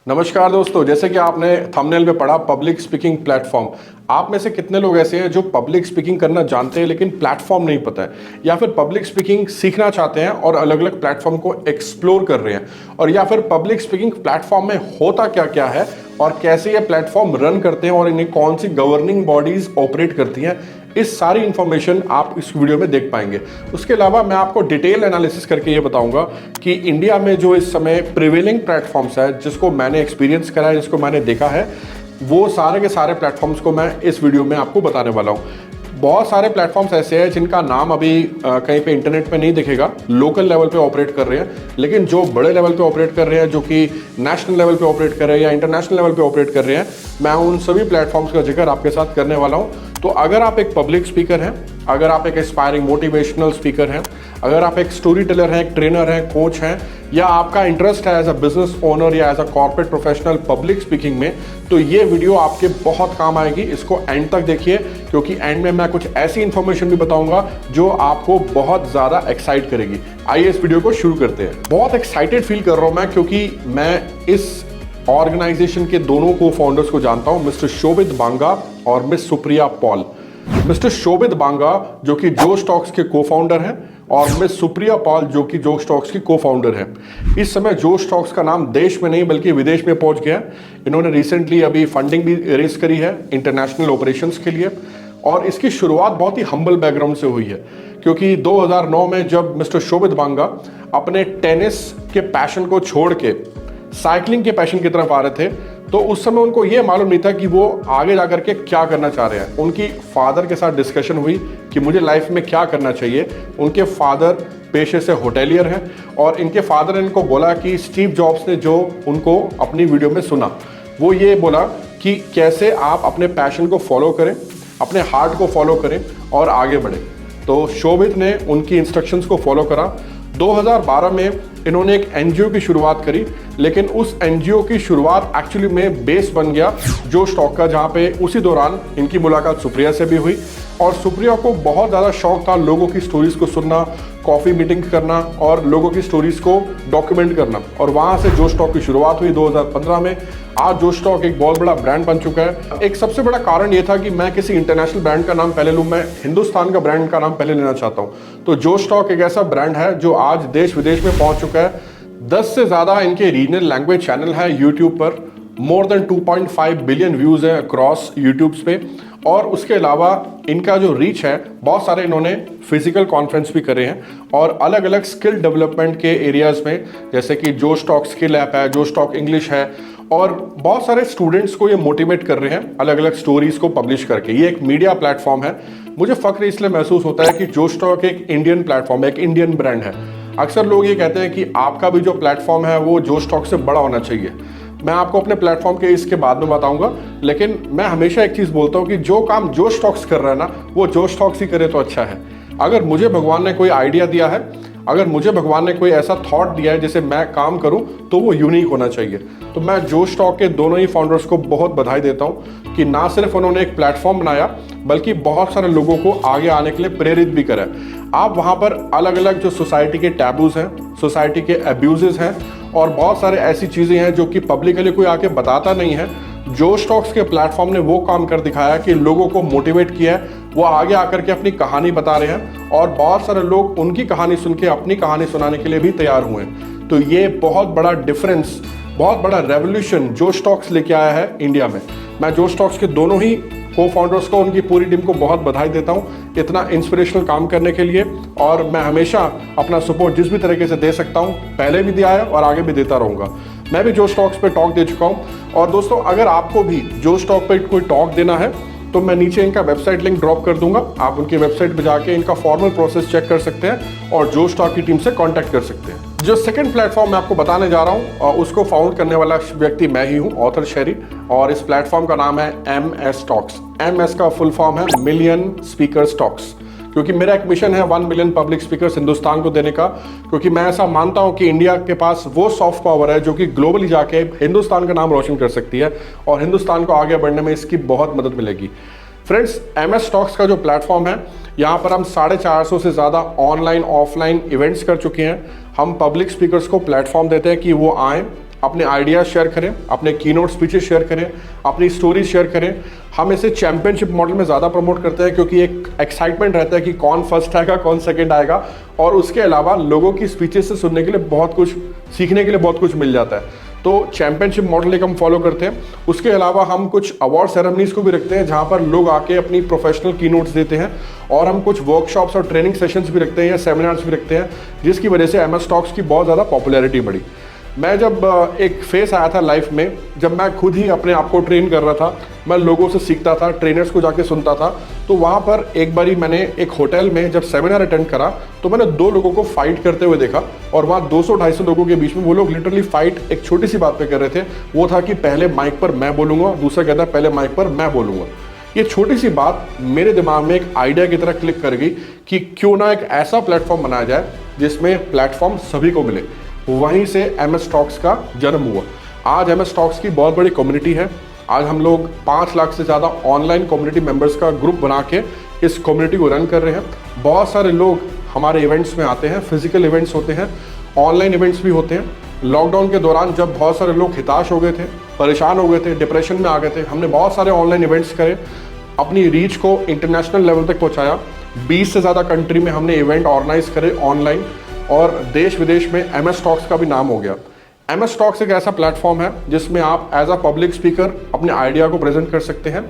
नमस्कार दोस्तों, जैसे कि आपने थंबनेल पे पढ़ा पब्लिक स्पीकिंग प्लेटफॉर्म। आप में से कितने लोग ऐसे हैं जो पब्लिक स्पीकिंग करना जानते हैं लेकिन प्लेटफॉर्म नहीं पता है, या फिर पब्लिक स्पीकिंग सीखना चाहते हैं और अलग अलग प्लेटफॉर्म को एक्सप्लोर कर रहे हैं, और या फिर पब्लिक स्पीकिंग प्लेटफॉर्म में होता क्या क्या है और कैसे ये प्लेटफॉर्म रन करते हैं और इन्हें कौन सी गवर्निंग बॉडीज ऑपरेट करती हैं। इस सारी इंफॉर्मेशन आप इस वीडियो में देख पाएंगे। उसके अलावा मैं आपको डिटेल एनालिसिस करके ये बताऊंगा कि इंडिया में जो इस समय प्रिवेलिंग प्लेटफॉर्म्स है, जिसको मैंने एक्सपीरियंस करा है, जिसको मैंने देखा है, वो सारे के सारे प्लेटफॉर्म्स को मैं इस वीडियो में आपको बताने वाला हूँ। बहुत सारे प्लेटफॉर्म्स ऐसे हैं जिनका नाम अभी कहीं पे इंटरनेट पे नहीं दिखेगा, लोकल लेवल पे ऑपरेट कर रहे हैं, लेकिन जो बड़े लेवल पे ऑपरेट कर रहे हैं, जो कि नेशनल लेवल पे ऑपरेट कर रहे हैं या इंटरनेशनल लेवल पे ऑपरेट कर रहे हैं, मैं उन सभी प्लेटफॉर्म्स का जिक्र आपके साथ करने वाला हूँ। तो अगर आप एक पब्लिक स्पीकर हैं, अगर आप एक एस्पायरिंग मोटिवेशनल स्पीकर हैं, अगर आप एक स्टोरी टेलर हैं, एक ट्रेनर हैं, कोच हैं, या आपका इंटरेस्ट है एज अ बिजनेस ओनर या as a corporate professional public speaking में, तो ये वीडियो आपके बहुत काम आएगी। इसको एंड तक देखिए, क्योंकि एंड में मैं कुछ ऐसी इंफॉर्मेशन भी बताऊंगा जो आपको बहुत ज़्यादा एक्साइट करेगी। आइए इस वीडियो को शुरू करते हैं। बहुत एक्साइटेड फील कर रहा हूँ मैं, क्योंकि मैं इस ऑर्गेनाइजेशन के दोनों को फाउंडर्स को जानता हूँ, मिस्टर शोभित बांगा और मिस सुप्रिया पॉल। मिस्टर शोभित बांगा जो कि जोश टॉक्स के को फाउंडर हैं, और मिस सुप्रिया पॉल जो कि जोश टॉक्स की को फाउंडर हैं। इस समय जोश टॉक्स का नाम देश में नहीं बल्कि विदेश में पहुंच गया। इन्होंने रिसेंटली अभी फंडिंग भी रेज करी है इंटरनेशनल ऑपरेशंस के लिए, और इसकी शुरुआत बहुत ही हम्बल बैकग्राउंड से हुई है, क्योंकि 2009 में जब मिस्टर शोभित बांगा अपने टेनिस के पैशन को छोड़ के साइकिलिंग के पैशन की तरफ आ रहे थे, तो उस समय उनको ये मालूम नहीं था कि वो आगे जाकर के क्या करना चाह रहे हैं। उनकी फादर के साथ डिस्कशन हुई कि मुझे लाइफ में क्या करना चाहिए। उनके फादर पेशे से होटेलियर हैं, और इनके फादर ने इनको बोला कि स्टीव जॉब्स ने जो उनको अपनी वीडियो में सुना, वो ये बोला कि कैसे आप अपने पैशन को फॉलो करें, अपने हार्ट को फॉलो करें और आगे बढ़ें। तो शोभित ने उनकी इंस्ट्रक्शंस को फॉलो करा। 2012 में इन्होंने एक एनजीओ की शुरुआत करी, लेकिन उस एनजीओ की शुरुआत एक्चुअली में बेस बन गया जोश टॉक का, जहाँ पे उसी दौरान इनकी मुलाकात सुप्रिया से भी हुई, और सुप्रिया को बहुत ज़्यादा शौक था लोगों की स्टोरीज को सुनना, कॉफ़ी मीटिंग करना और लोगों की स्टोरीज को डॉक्यूमेंट करना, और वहाँ से जोश टॉक की शुरुआत हुई 2015 में। आज जोश टॉक एक बहुत बड़ा ब्रांड बन चुका है। एक सबसे बड़ा कारण ये था कि मैं किसी इंटरनेशनल ब्रांड का नाम पहले लूँ, मैं हिंदुस्तान का ब्रांड का नाम पहले लेना चाहता हूँ। तो जोश टॉक एक ऐसा ब्रांड है जो आज देश विदेश में पहुँच चुका है। 10 से ज़्यादा इनके रीजनल लैंग्वेज चैनल है यूट्यूब पर, मोर देन 2.5 बिलियन व्यूज़ हैं अक्रॉस यूट्यूब पे, और उसके अलावा इनका जो रीच है, बहुत सारे इन्होंने फिजिकल कॉन्फ्रेंस भी करे हैं और अलग अलग स्किल डेवलपमेंट के एरियाज़ में, जैसे कि जोश टॉक स्किल ऐप है, जोश टॉक इंग्लिश है, और बहुत सारे स्टूडेंट्स को ये मोटिवेट कर रहे हैं अलग अलग स्टोरीज को पब्लिश करके। ये एक मीडिया प्लेटफॉर्म है। मुझे फ़ख्र इसलिए महसूस होता है कि जोश टॉक एक इंडियन प्लेटफॉर्म है, एक इंडियन ब्रांड है। अक्सर लोग ये कहते हैं कि आपका भी जो प्लेटफॉर्म है वो जोश टॉक से बड़ा होना चाहिए। मैं आपको अपने प्लेटफॉर्म के इसके बाद में बताऊंगा, लेकिन मैं हमेशा एक चीज़ बोलता हूँ कि जो काम जोश टॉक्स कर रहा है ना, वो जोश टॉक्स ही करे तो अच्छा है। अगर मुझे भगवान ने कोई आइडिया दिया है, अगर मुझे भगवान ने कोई ऐसा थॉट दिया है जिसे मैं काम करूं, तो वो यूनिक होना चाहिए। तो मैं जोश टॉक के दोनों ही फाउंडर्स को बहुत बधाई देता हूं कि ना सिर्फ उन्होंने एक प्लेटफॉर्म बनाया, बल्कि बहुत सारे लोगों को आगे आने के लिए प्रेरित भी करा। आप वहां पर अलग अलग जो सोसाइटी के टैबूज हैं, सोसाइटी के अब्यूजेस हैं, और बहुत सारे ऐसी चीज़ें हैं जो कि पब्लिकली कोई आके बताता नहीं है, जोश टॉक्स के प्लेटफॉर्म ने वो काम कर दिखाया कि लोगों को मोटिवेट किया है। वो आगे आकर के अपनी कहानी बता रहे हैं, और बहुत सारे लोग उनकी कहानी सुन के अपनी कहानी सुनाने के लिए भी तैयार हुए हैं। तो ये बहुत बड़ा डिफरेंस, बहुत बड़ा रेवोल्यूशन जोश टॉक्स लेके आया है इंडिया में। मैं जोश टॉक्स के दोनों ही को फाउंडर्स को, उनकी पूरी टीम को बहुत बधाई देता हूँ इतना इंस्पिरेशनल काम करने के लिए, और मैं हमेशा अपना सपोर्ट जिस भी तरीके से दे सकता हूँ पहले भी दिया है और आगे भी देता रहूँगा। मैं भी जोश टॉक्स पे टॉक दे चुका हूँ, और दोस्तों अगर आपको भी जोश टॉक पे कोई टॉक देना है तो मैं नीचे इनका वेबसाइट लिंक ड्रॉप कर दूंगा। आप उनकी वेबसाइट पे जाके इनका फॉर्मल प्रोसेस चेक कर सकते हैं और जोश टॉक की टीम से कांटेक्ट कर सकते हैं। जो सेकंड प्लेटफॉर्म मैं आपको बताने जा रहा हूँ, उसको फाउंड करने वाला व्यक्ति मैं ही हूँ, ऑथर शेरी, और इस प्लेटफॉर्म का नाम है MS टॉक्स। MS का फुल फॉर्म है मिलियन स्पीकर्स टॉक्स, क्योंकि मेरा एक मिशन है 1 मिलियन पब्लिक स्पीकर्स हिंदुस्तान को देने का। क्योंकि मैं ऐसा मानता हूं कि इंडिया के पास वो सॉफ्ट पावर है जो कि ग्लोबली जाके हिंदुस्तान का नाम रोशन कर सकती है, और हिंदुस्तान को आगे बढ़ने में इसकी बहुत मदद मिलेगी। फ्रेंड्स, MS टॉक्स का जो प्लेटफॉर्म है, यहाँ पर हम 450 से ज़्यादा ऑनलाइन ऑफलाइन इवेंट्स कर चुके हैं। हम पब्लिक स्पीकर्स को प्लेटफॉर्म देते हैं कि वो आएँ, अपने आइडियाज शेयर करें, अपने कीनोट स्पीचेस शेयर करें, अपनी स्टोरीज शेयर करें। हम इसे चैंपियनशिप मॉडल में ज़्यादा प्रमोट करते हैं क्योंकि एक एक्साइटमेंट रहता है कि कौन फर्स्ट आएगा, कौन सेकंड आएगा, और उसके अलावा लोगों की स्पीचेस से सुनने के लिए बहुत कुछ, सीखने के लिए बहुत कुछ मिल जाता है। तो चैंपियनशिप मॉडल एक हम फॉलो करते हैं। उसके अलावा हम कुछ अवार्ड सेरेमनीज को भी रखते हैं जहां पर लोग आके अपनी प्रोफेशनल कीनोट्स देते हैं, और हम कुछ वर्कशॉप्स और ट्रेनिंग सेशंस भी रखते हैं या सेमिनार्स भी रखते हैं, जिसकी वजह से MS टॉक्स की बहुत ज़्यादा पॉपुलैरिटी बढ़ी। मैं जब एक फेस आया था लाइफ में, जब मैं खुद ही अपने आप को ट्रेन कर रहा था, मैं लोगों से सीखता था, ट्रेनर्स को जाके सुनता था, तो वहाँ पर एक बारी मैंने एक होटल में जब सेमिनार अटेंड करा तो मैंने 2 लोगों को फाइट करते हुए देखा, और वहाँ 200-250 लोगों के बीच में वो लोग लिटरली फाइट एक छोटी सी बात पे कर रहे थे। वो था कि पहले माइक पर मैं बोलूँगा, दूसरा कहता है पहले माइक पर मैं बोलूँगा। ये छोटी सी बात मेरे दिमाग में एक आइडिया की तरह क्लिक कर गई कि क्यों ना एक ऐसा प्लेटफॉर्म बनाया जाए जिसमें प्लेटफॉर्म सभी को मिले। वहीं से MS टॉक्स का जन्म हुआ। आज MS टॉक्स की बहुत बड़ी कम्युनिटी है। आज हम लोग 5 लाख से ज़्यादा ऑनलाइन कम्युनिटी मेंबर्स का ग्रुप बना के इस कम्युनिटी को रन कर रहे हैं। बहुत सारे लोग हमारे इवेंट्स में आते हैं, फिजिकल इवेंट्स होते हैं, ऑनलाइन इवेंट्स भी होते हैं। लॉकडाउन के दौरान जब बहुत सारे लोग हताश हो गए थे, परेशान हो गए थे, डिप्रेशन में आ गए थे, हमने बहुत सारे ऑनलाइन इवेंट्स करे, अपनी रीच को इंटरनेशनल लेवल तक पहुँचाया। 20 से ज़्यादा कंट्री में हमने इवेंट ऑर्गेनाइज करे ऑनलाइन, और देश विदेश में MS टॉक्स का भी नाम हो गया। MS टॉक्स एक ऐसा प्लेटफॉर्म है जिसमें आप एज अ पब्लिक स्पीकर अपने आइडिया को प्रेजेंट कर सकते हैं,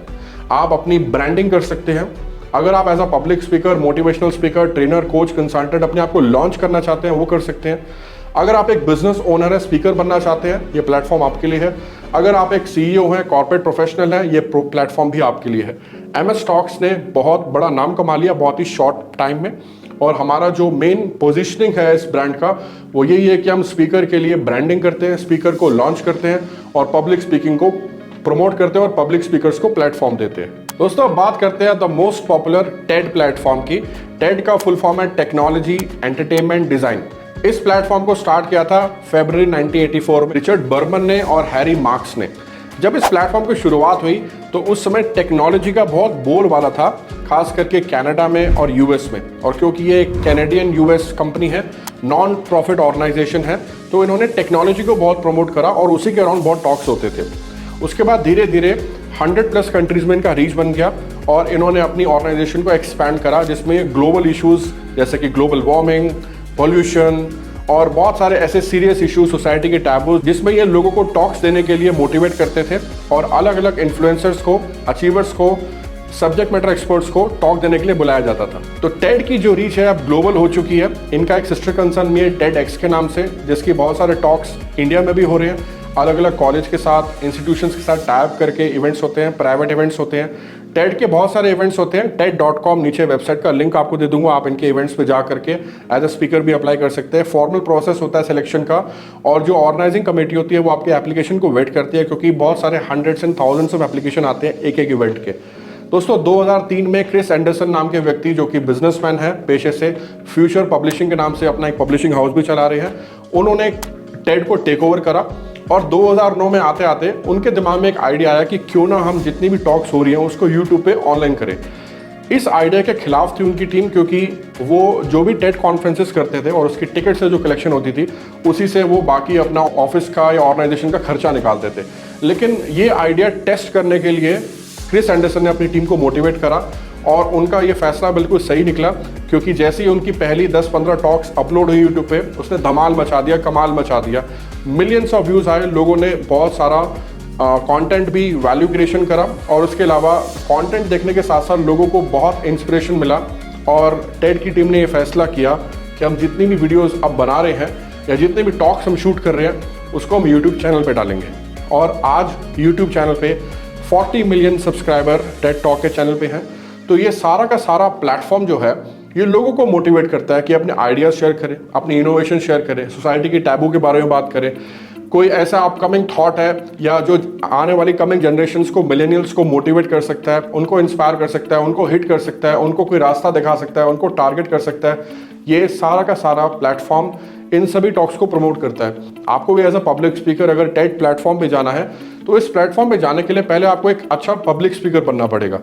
आप अपनी ब्रांडिंग कर सकते हैं। अगर आप as a public speaker, motivational speaker, trainer, coach, consultant अपने आप को लॉन्च करना चाहते हैं, वो कर सकते हैं। अगर आप एक बिजनेस ओनर है, स्पीकर बनना चाहते हैं, ये प्लेटफॉर्म आपके लिए है। अगर आप एक CEO हैं, कॉर्पोरेट प्रोफेशनल हैं, ये प्लेटफॉर्म भी आपके लिए है। MS टॉक्स ने बहुत बड़ा नाम कमा लिया बहुत ही शॉर्ट टाइम में, और हमारा जो मेन पोजीशनिंग है इस ब्रांड का वो यही है कि हम स्पीकर के लिए ब्रांडिंग करते हैं, स्पीकर को लॉन्च करते हैं, और पब्लिक स्पीकिंग को प्रमोट करते हैं, और पब्लिक स्पीकर्स को प्लेटफॉर्म देते हैं। दोस्तों, अब बात करते हैं the most popular TED platform की। TED का फुल फॉर्म है टेक्नोलॉजी, एंटरटेनमेंट, डिजाइन। इस प्लेटफॉर्म को स्टार्ट किया था फरवरी 1984 में रिचर्ड बर्मन ने और हैरी मार्क्स ने। जब इस प्लेटफॉर्म की शुरुआत हुई तो उस समय टेक्नोलॉजी का बहुत बोलबाला था, खास करके कनाडा में और US में। और क्योंकि ये एक कैनेडियन US कंपनी है, नॉन प्रॉफिट ऑर्गेनाइजेशन है, तो इन्होंने टेक्नोलॉजी को बहुत प्रमोट करा और उसी के अराउंड बहुत टॉक्स होते थे। उसके बाद धीरे धीरे 100+ कंट्रीज में इनका रीच बन गया, और इन्होंने अपनी ऑर्गेनाइजेशन को एक्सपैंड करा, जिसमें ग्लोबल इश्यूज जैसे कि ग्लोबल वार्मिंग, पॉल्यूशन और बहुत सारे ऐसे सीरियस इश्यूज, सोसाइटी के टैबूज, जिसमें ये लोगों को टॉक्स देने के लिए मोटिवेट करते थे, और अलग अलग इन्फ्लुएंसर्स को, अचीवर्स को, सब्जेक्ट मैटर एक्सपर्ट्स को टॉक देने के लिए बुलाया जाता था। तो TED की जो रीच है अब ग्लोबल हो चुकी है। इनका एक सिस्टर कंसर्न भी है TEDx के नाम से, जिसकी बहुत सारे टॉक्स इंडिया में भी हो रहे हैं। अलग अलग कॉलेज के साथ, इंस्टीट्यूशंस के साथ टाइप करके इवेंट्स होते हैं, प्राइवेट इवेंट्स होते हैं। TED के बहुत सारे इवेंट्स होते हैं। TED.com, नीचे वेबसाइट का लिंक आपको दे दूंगा, आप इनके इवेंट्स पे जा करके एज अ स्पीकर भी अप्लाई कर सकते हैं। फॉर्मल प्रोसेस होता है सिलेक्शन का, और जो ऑर्गेनाइजिंग कमेटी होती है वो आपके एप्लीकेशन को वेट करती है, क्योंकि बहुत सारे hundreds and thousands of application आते हैं एक एक इवेंट के। दोस्तों, 2003 में क्रिस एंडरसन नाम के व्यक्ति, जो कि बिजनेसमैन है पेशे से, फ्यूचर पब्लिशिंग के नाम से अपना एक पब्लिशिंग हाउस भी चला रहे हैं, उन्होंने TED को टेक ओवर करा। और 2009 में आते आते उनके दिमाग में एक आइडिया आया कि क्यों ना हम जितनी भी टॉक्स हो रही हैं उसको YouTube पे ऑनलाइन करें। इस आइडिया के खिलाफ थी उनकी टीम, क्योंकि वो जो भी TED कॉन्फ्रेंसेस करते थे और उसकी टिकट से जो कलेक्शन होती थी उसी से वो बाकी अपना ऑफिस का या ऑर्गेनाइजेशन का खर्चा निकालते थे। लेकिन ये आइडिया टेस्ट करने के लिए क्रिस एंडरसन ने अपनी टीम को मोटिवेट करा, और उनका ये फैसला बिल्कुल सही निकला, क्योंकि जैसे ही उनकी पहली 10-15 टॉक्स अपलोड हुई यूट्यूब पे, उसने धमाल मचा दिया, कमाल मचा दिया। मिलियंस ऑफ व्यूज़ आए, लोगों ने बहुत सारा कंटेंट भी वैल्यू क्रिएशन करा, और उसके अलावा कंटेंट देखने के साथ साथ लोगों को बहुत इंस्पिरेशन मिला। और TED की टीम ने ये फैसला किया कि हम जितनी भी वीडियोज़ अब बना रहे हैं या जितने भी टॉक्स हम शूट कर रहे हैं उसको हम यूट्यूब चैनल पर डालेंगे। और आज यूट्यूब चैनल पर 40 मिलियन सब्सक्राइबर TED टॉक के चैनल पे हैं। तो ये सारा का सारा प्लेटफॉर्म जो है ये लोगों को मोटिवेट करता है कि अपने आइडियाज शेयर करें, अपनी इनोवेशन शेयर करें, सोसाइटी के टैबू के बारे में बात करें, कोई ऐसा अपकमिंग थॉट है या जो आने वाली कमिंग जनरेशंस को, मिलेनियल्स को मोटिवेट कर सकता है, उनको इंस्पायर कर सकता है, उनको हिट कर सकता है, उनको कोई रास्ता दिखा सकता है, उनको टारगेट कर सकता है, ये सारा का सारा प्लेटफॉर्म इन सभी टॉक्स को प्रमोट करता है। आपको भी एज अ पब्लिक स्पीकर अगर TED प्लेटफॉर्म पे जाना है तो इस प्लेटफॉर्म पे जाने के लिए पहले आपको एक अच्छा पब्लिक स्पीकर बनना पड़ेगा।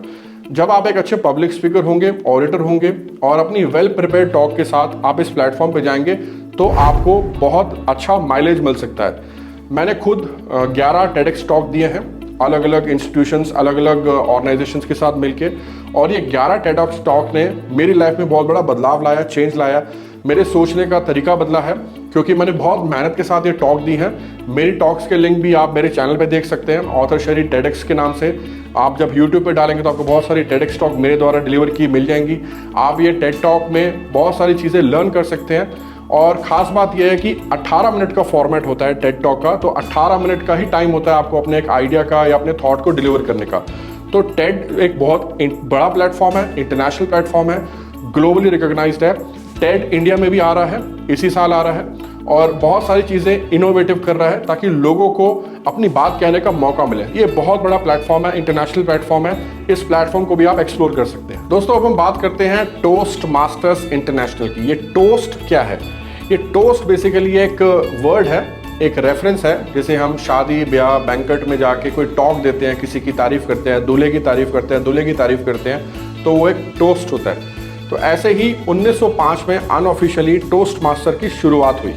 जब आप एक अच्छे पब्लिक स्पीकर होंगे, ऑडिटर होंगे और अपनी वेल प्रिपेयर्ड टॉक के साथ आप इस प्लेटफॉर्म पे जाएंगे तो आपको बहुत अच्छा माइलेज मिल सकता है। मैंने खुद 11 TEDx टॉक दिए हैं अलग अलग इंस्टीट्यूशंस, अलग अलग ऑर्गेनाइजेशंस के साथ मिलके, और ये 11 TEDx टॉक ने मेरी लाइफ में बहुत बड़ा बदलाव लाया, चेंज लाया, मेरे सोचने का तरीका बदला है, क्योंकि मैंने बहुत मेहनत के साथ ये टॉक दी हैं। मेरी टॉक्स के लिंक भी आप मेरे चैनल पे देख सकते हैं, ऑथर शरी TEDx के नाम से। आप जब YouTube पे डालेंगे तो आपको बहुत सारी TEDx टॉक मेरे द्वारा डिलीवर की मिल जाएंगी। आप ये TED टॉक में बहुत सारी चीज़ें लर्न कर सकते हैं, और ख़ास बात यह है कि 18 मिनट का फॉर्मेट होता है TED टॉक का, तो 18 मिनट का ही टाइम होता है आपको अपने एक आइडिया का या अपने थॉट को डिलीवर करने का। तो TED एक बहुत बड़ा प्लेटफॉर्म है, इंटरनेशनल प्लेटफॉर्म है, ग्लोबली रिकॉग्नाइज्ड है। TED इंडिया में भी आ रहा है, इसी साल आ रहा है, और बहुत सारी चीज़ें इनोवेटिव कर रहा है ताकि लोगों को अपनी बात कहने का मौका मिले। ये बहुत बड़ा प्लेटफॉर्म है, इंटरनेशनल प्लेटफॉर्म है, इस प्लेटफॉर्म को भी आप एक्सप्लोर कर सकते हैं। दोस्तों, अब हम बात करते हैं टोस्ट मास्टर्स इंटरनेशनल की। ये टोस्ट क्या है? ये टोस्ट बेसिकली एक वर्ड है, एक रेफरेंस है। जैसे हम शादी ब्याह बैंकेट में जाके कोई टॉक देते हैं, किसी की तारीफ करते हैं, दूल्हे की तारीफ करते हैं, दूल्हे की तारीफ करते हैं, तो वो एक टोस्ट होता है। तो ऐसे ही 1905 में अनऑफिशियली टोस्ट मास्टर की शुरुआत हुई,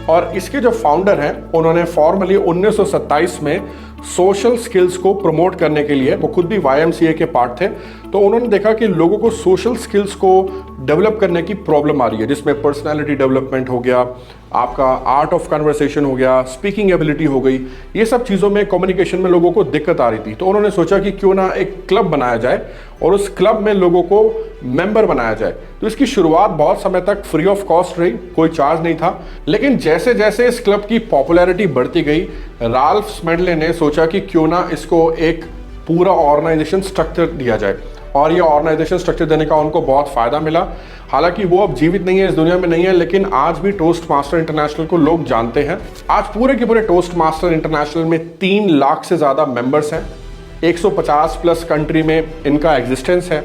और इसके जो फाउंडर हैं उन्होंने फॉर्मली 1927 में सोशल स्किल्स को प्रमोट करने के लिए, वो खुद भी YMCA के पार्ट थे, तो उन्होंने देखा कि लोगों को सोशल स्किल्स को डेवलप करने की प्रॉब्लम आ रही है, जिसमें पर्सनालिटी डेवलपमेंट हो गया, आपका आर्ट ऑफ कन्वर्सेशन हो गया, स्पीकिंग एबिलिटी हो गई, ये सब चीज़ों में कम्युनिकेशन में लोगों को दिक्कत आ रही थी। तो उन्होंने सोचा कि क्यों ना एक क्लब बनाया जाए और उस क्लब में लोगों को मेंबर बनाया जाए। तो इसकी शुरुआत बहुत समय तक फ्री ऑफ कॉस्ट रही, कोई चार्ज नहीं था, लेकिन जैसे जैसे इस क्लब की पॉपुलैरिटी बढ़ती गई, राल्फ स्मेडले ने सोचा कि क्यों ना इसको एक पूरा ऑर्गेनाइजेशन स्ट्रक्चर दिया जाए, और ये ऑर्गेनाइजेशन स्ट्रक्चर देने का उनको बहुत फ़ायदा मिला। हालांकि वो अब जीवित नहीं है, इस दुनिया में नहीं है, लेकिन आज भी टोस्ट मास्टर इंटरनेशनल को लोग जानते हैं। आज पूरे के पूरे टोस्ट मास्टर इंटरनेशनल में 3 लाख से ज़्यादा मेंबर्स हैं, 150 प्लस कंट्री में इनका एग्जिस्टेंस है,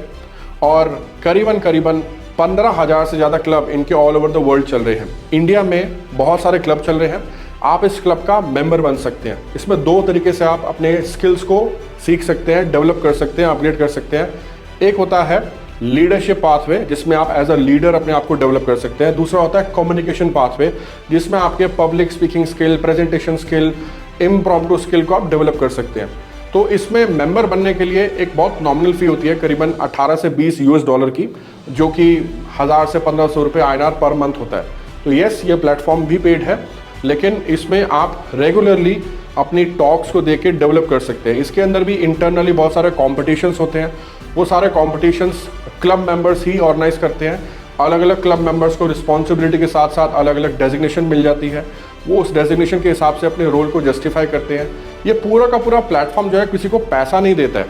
और करीबन 15,000 से ज़्यादा क्लब इनके ऑल ओवर द वर्ल्ड चल रहे हैं। इंडिया में बहुत सारे क्लब चल रहे हैं, आप इस क्लब का मेंबर बन सकते हैं। इसमें 2 तरीके से आप अपने स्किल्स को सीख सकते हैं, डेवलप कर सकते हैं, अपग्रेड कर सकते हैं। एक होता है लीडरशिप पाथवे, जिसमें आप एज अ लीडर अपने आप को डेवलप कर सकते हैं। दूसरा होता है कम्युनिकेशन पाथवे, जिसमें आपके public speaking skill, presentation skill, impromptu skill को आप डेवलप कर सकते हैं। तो इसमें मेंबर बनने के लिए एक बहुत नॉमिनल फ़ी होती है, करीबन 18 से 20 US डॉलर की, जो कि 1000 से 1500 रुपये INR पर मंथ होता है। तो यस, ये प्लेटफॉर्म भी पेड है, लेकिन इसमें आप रेगुलरली अपनी टॉक्स को देके डेवलप कर सकते हैं। इसके अंदर भी इंटरनली बहुत सारे कॉम्पिटिशन्स होते हैं, वो सारे कॉम्पिटिशन्स क्लब मेंबर्स ही ऑर्गेनाइज करते हैं। अलग अलग क्लब मेंबर्स को रिस्पॉन्सिबिलिटी के साथ साथ अलग अलग डेजिग्नेशन मिल जाती है, वो उस डेजिग्नेशन के हिसाब से अपने रोल को जस्टिफाई करते हैं। ये पूरा का पूरा प्लेटफॉर्म जो है किसी को पैसा नहीं देता है,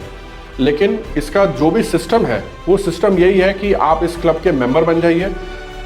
लेकिन इसका जो भी सिस्टम है वो सिस्टम यही है कि आप इस क्लब के मेंबर बन जाइए,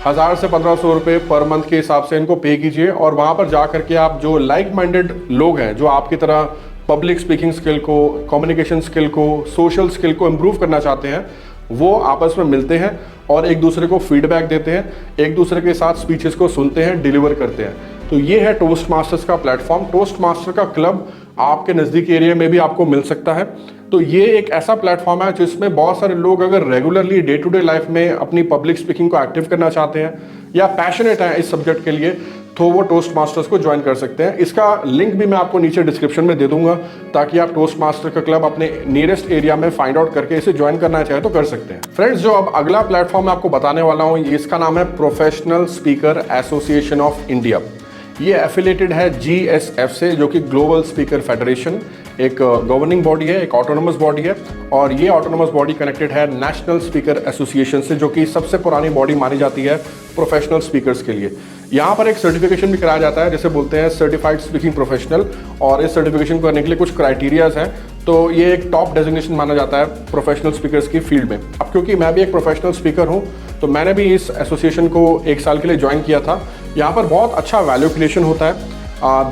1000 से 1500 रुपये पर मंथ के हिसाब से इनको पे कीजिए, और वहाँ पर जा करके आप जो लाइक माइंडेड लोग हैं, जो आपकी तरह पब्लिक स्पीकिंग स्किल को, कम्युनिकेशन स्किल को, सोशल स्किल को इम्प्रूव करना चाहते हैं, वो आपस में मिलते हैं और एक दूसरे को फीडबैक देते हैं, एक दूसरे के साथ स्पीचेस को सुनते हैं, डिलीवर करते हैं। तो ये है टोस्ट मास्टर्स का प्लेटफॉर्म। टोस्ट मास्टर का क्लब आपके नज़दीक एरिया में भी आपको मिल सकता है। तो ये एक ऐसा प्लेटफॉर्म है जिसमें बहुत सारे लोग अगर regularly day to day life में अपनी पब्लिक स्पीकिंग को एक्टिव करना चाहते हैं या पैशनेट हैं इस सब्जेक्ट के लिए, तो वो टोस्ट मास्टर्स को ज्वाइन कर सकते हैं। इसका लिंक भी मैं आपको नीचे डिस्क्रिप्शन में दे दूंगा, ताकि आप टोस्ट मास्टर का क्लब अपने नियरेस्ट एरिया में फाइंड आउट करके इसे ज्वाइन करना चाहे तो कर सकते हैं। फ्रेंड्स, जो अब अगला प्लेटफॉर्म मैं आपको बताने वाला हूँ, इसका नाम है professional speaker association of India. ये एफिलेटेड है GSF से, जो कि ग्लोबल स्पीकर फेडरेशन, एक गवर्निंग बॉडी है, एक ऑटोनोमस बॉडी है, और ये ऑटोनोमस बॉडी कनेक्टेड है नेशनल स्पीकर एसोसिएशन से, जो कि सबसे पुरानी बॉडी मानी जाती है प्रोफेशनल स्पीकर्स के लिए। यहाँ पर एक सर्टिफिकेशन भी कराया जाता है, जैसे बोलते हैं सर्टिफाइड स्पीकिंग प्रोफेशनल, और इस सर्टिफिकेशन को करने के लिए कुछ क्राइटेरियाज हैं। तो ये एक टॉप डेजिग्नेशन माना जाता है प्रोफेशनल स्पीकर्स की फील्ड में। अब क्योंकि मैं भी एक प्रोफेशनल स्पीकर हूँ, तो मैंने भी इस एसोसिएशन को 1 साल के लिए ज्वाइन किया था। यहाँ पर बहुत अच्छा वैल्यू क्रिएशन होता है।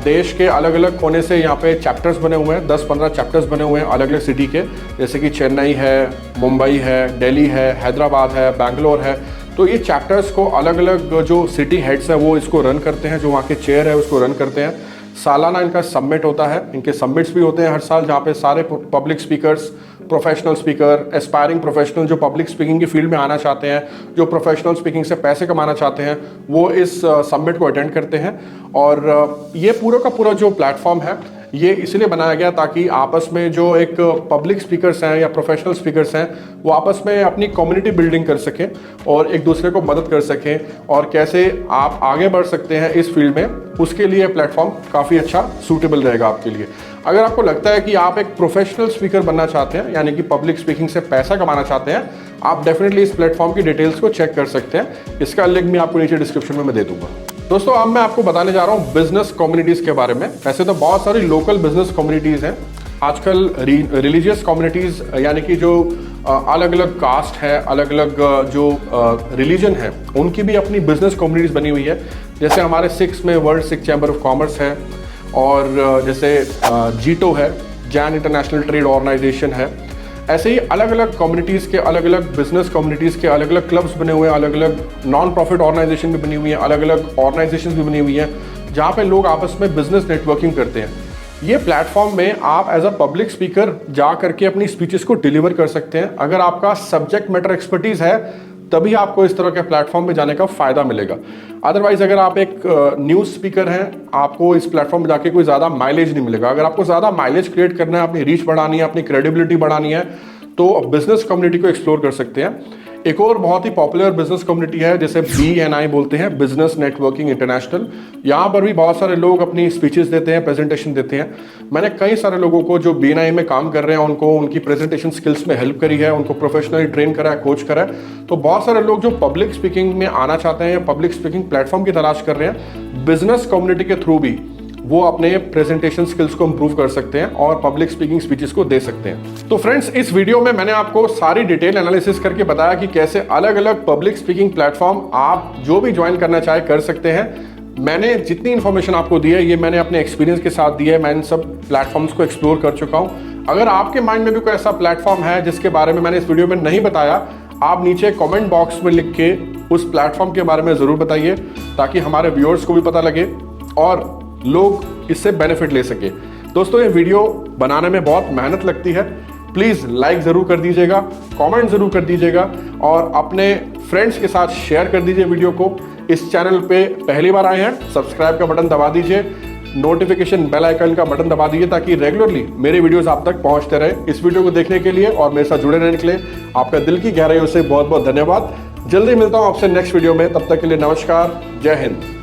देश के अलग अलग कोने से यहाँ पे चैप्टर्स बने हुए हैं, 10-15 चैप्टर्स बने हुए हैं अलग अलग सिटी के, जैसे कि चेन्नई है, मुंबई है, दिल्ली है, हैदराबाद है, बैंगलोर है। तो ये चैप्टर्स को अलग अलग जो सिटी हेड्स हैं वो इसको रन करते हैं, जो वहाँ के चेयर है उसको रन करते हैं। सालाना इनका समिट होता है, इनके समिट्स भी होते हैं हर साल, जहाँ पे सारे public speakers, professional speaker, aspiring professional जो पब्लिक स्पीकिंग की फील्ड में आना चाहते हैं, जो प्रोफेशनल स्पीकिंग से पैसे कमाना चाहते हैं, वो इस समिट को अटेंड करते हैं। और ये पूरा का पूरा जो प्लेटफॉर्म है ये इसलिए बनाया गया ताकि आपस में जो एक पब्लिक स्पीकर्स हैं या प्रोफेशनल स्पीकर्स हैं वो आपस में अपनी कम्युनिटी बिल्डिंग कर सकें और एक दूसरे को मदद कर सकें, और कैसे आप आगे बढ़ सकते हैं इस फील्ड में, उसके लिए प्लेटफॉर्म काफ़ी अच्छा सूटेबल रहेगा आपके लिए। अगर आपको लगता है कि आप एक प्रोफेशनल स्पीकर बनना चाहते हैं, यानी कि पब्लिक स्पीकिंग से पैसा कमाना चाहते हैं, आप डेफिनेटली इस प्लेटफॉर्म की डिटेल्स को चेक कर सकते हैं। इसका लिंक मैं आपको नीचे डिस्क्रिप्शन में मैं दे दूंगा। दोस्तों, अब मैं आपको बताने जा रहा हूँ बिजनेस कम्युनिटीज़ के बारे में। वैसे तो बहुत सारी लोकल बिजनेस कम्युनिटीज़ हैं आजकल, रिलीजियस कम्युनिटीज़, यानी कि जो अलग अलग कास्ट है, अलग अलग जो रिलीजन है, उनकी भी अपनी बिजनेस कम्युनिटीज़ बनी हुई है। जैसे हमारे सिक्स में world Sikh chamber of commerce है, और जैसे जीटो है, जैन इंटरनेशनल ट्रेड ऑर्गेनाइजेशन है। ऐसे ही अलग अलग कम्युनिटीज़ के, अलग अलग बिजनेस कम्युनिटीज़ के अलग अलग क्लब्स बने हुए हैं, अलग अलग नॉन प्रॉफिट ऑर्गेनाइजेशन भी बनी हुई हैं, अलग अलग ऑर्गेनाइजेशन भी बनी हुई हैं, जहाँ पे लोग आपस में बिजनेस नेटवर्किंग करते हैं। ये प्लेटफॉर्म में आप एज अ पब्लिक स्पीकर जा करके अपनी स्पीचेस को डिलीवर कर सकते हैं। अगर आपका सब्जेक्ट मैटर एक्सपर्टीज़ है तभी आपको इस तरह के प्लेटफॉर्म में जाने का फ़ायदा मिलेगा। अदरवाइज अगर आप एक न्यूज़ स्पीकर हैं, आपको इस प्लेटफॉर्म में जाके कोई ज़्यादा माइलेज नहीं मिलेगा। अगर आपको ज़्यादा माइलेज क्रिएट करना है, अपनी रीच बढ़ानी है, अपनी क्रेडिबिलिटी बढ़ानी है, तो बिजनेस कम्युनिटी को एक्सप्लोर कर सकते हैं। एक और बहुत ही पॉपुलर बिजनेस कम्युनिटी है जिसे BNI बोलते हैं, बिजनेस नेटवर्किंग इंटरनेशनल। यहाँ पर भी बहुत सारे लोग अपनी स्पीचेस देते हैं, प्रेजेंटेशन देते हैं। मैंने कई सारे लोगों को जो BNI में काम कर रहे हैं उनको उनकी प्रेजेंटेशन स्किल्स में हेल्प करी है, उनको प्रोफेशनली ट्रेन करा है, कोच करा है। तो बहुत सारे लोग जो पब्लिक स्पीकिंग में आना चाहते हैं या पब्लिक स्पीकिंग प्लेटफॉर्म की तलाश कर रहे हैं, बिजनेस कम्युनिटी के थ्रू भी वो अपने प्रेजेंटेशन स्किल्स को इंप्रूव कर सकते हैं और पब्लिक स्पीकिंग स्पीचेस को दे सकते हैं। तो फ्रेंड्स, इस वीडियो में मैंने आपको सारी डिटेल एनालिसिस करके बताया कि कैसे अलग अलग पब्लिक स्पीकिंग प्लेटफॉर्म आप जो भी ज्वाइन करना चाहे कर सकते हैं। मैंने जितनी इन्फॉर्मेशन आपको दी है ये मैंने अपने एक्सपीरियंस के साथ दी है। मैं इन सब प्लेटफॉर्म्स को एक्सप्लोर कर चुका हूँ। अगर आपके माइंड में भी कोई ऐसा प्लेटफॉर्म है जिसके बारे में मैंने इस वीडियो में नहीं बताया, आप नीचे कमेंट बॉक्स में लिख के उस प्लेटफॉर्म के बारे में ज़रूर बताइए, ताकि हमारे व्यूअर्स को भी पता लगे और लोग इससे बेनिफिट ले सके। दोस्तों, ये वीडियो बनाने में बहुत मेहनत लगती है। प्लीज़ लाइक ज़रूर कर दीजिएगा, कमेंट ज़रूर कर दीजिएगा, और अपने फ्रेंड्स के साथ शेयर कर दीजिए वीडियो को। इस चैनल पे पहली बार आए हैं, सब्सक्राइब का बटन दबा दीजिए, नोटिफिकेशन बेल आइकन का बटन दबा दीजिए, ताकि रेगुलरली मेरे वीडियोस आप तक पहुंचते रहे। इस वीडियो को देखने के लिए और मेरे साथ जुड़े रहने के लिए आपका दिल की गहराइयों से बहुत बहुत धन्यवाद। जल्दी मिलता हूं आपसे नेक्स्ट वीडियो में, तब तक के लिए नमस्कार, जय हिंद।